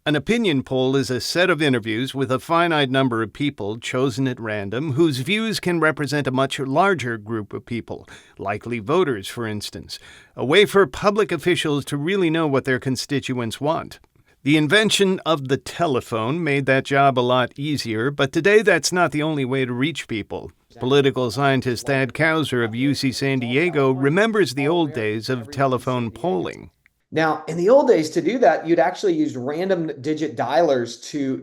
An opinion poll is a set of interviews with a finite number of people chosen at random whose views can represent a much larger group of people, likely voters, for instance, a way for public officials to really know what their constituents want. The invention of the telephone made that job a lot easier, but today that's not the only way to reach people. Political scientist Thad Kauser of UC San Diego remembers the old days of telephone polling. Now, in the old days, to do that, you'd actually use random digit dialers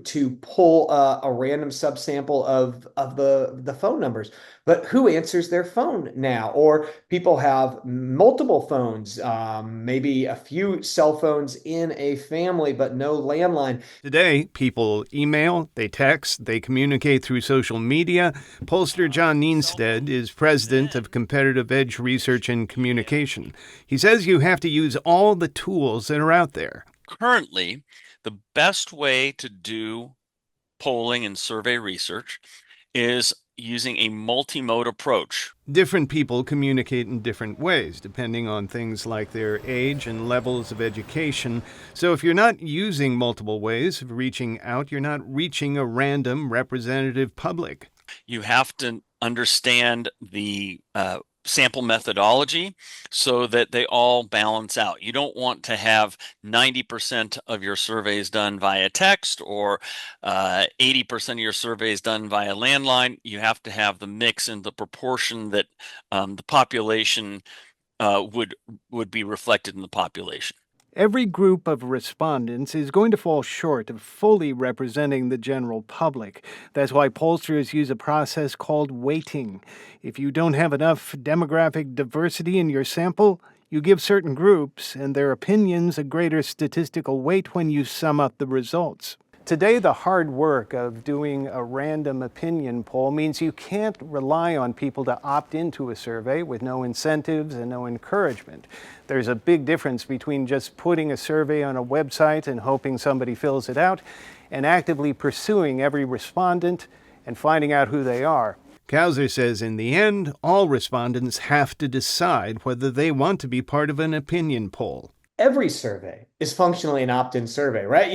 to pull a random subsample of the phone numbers. But who answers their phone now? Or people have multiple phones, maybe a few cell phones in a family, but no landline. Today, people email, they text, they communicate through social media. Pollster John Nienstedt is president of Competitive Edge Research and Communication. He says you have to use all the tools that are out there. Currently, the best way to do polling and survey research is using a multi-mode approach. Different people communicate in different ways, depending on things like their age and levels of education. So if you're not using multiple ways of reaching out, you're not reaching a random representative public. You have to understand the sample methodology so that they all balance out. You don't want to have 90% of your surveys done via text or 80% of your surveys done via landline. You have to have the mix and the proportion that the population would be reflected in the population. Every group of respondents is going to fall short of fully representing the general public. That's why pollsters use a process called weighting. If you don't have enough demographic diversity in your sample, you give certain groups and their opinions a greater statistical weight when you sum up the results. Today, the hard work of doing a random opinion poll means you can't rely on people to opt into a survey with no incentives and no encouragement. There's a big difference between just putting a survey on a website and hoping somebody fills it out and actively pursuing every respondent and finding out who they are. Kauser says in the end, all respondents have to decide whether they want to be part of an opinion poll. Every survey is functionally an opt-in survey, right?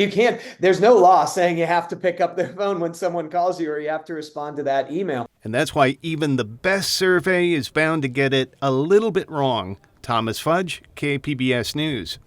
There's no law saying you have to pick up the phone when someone calls you or you have to respond to that email. And that's why even the best survey is bound to get it a little bit wrong. Thomas Fudge, KPBS News.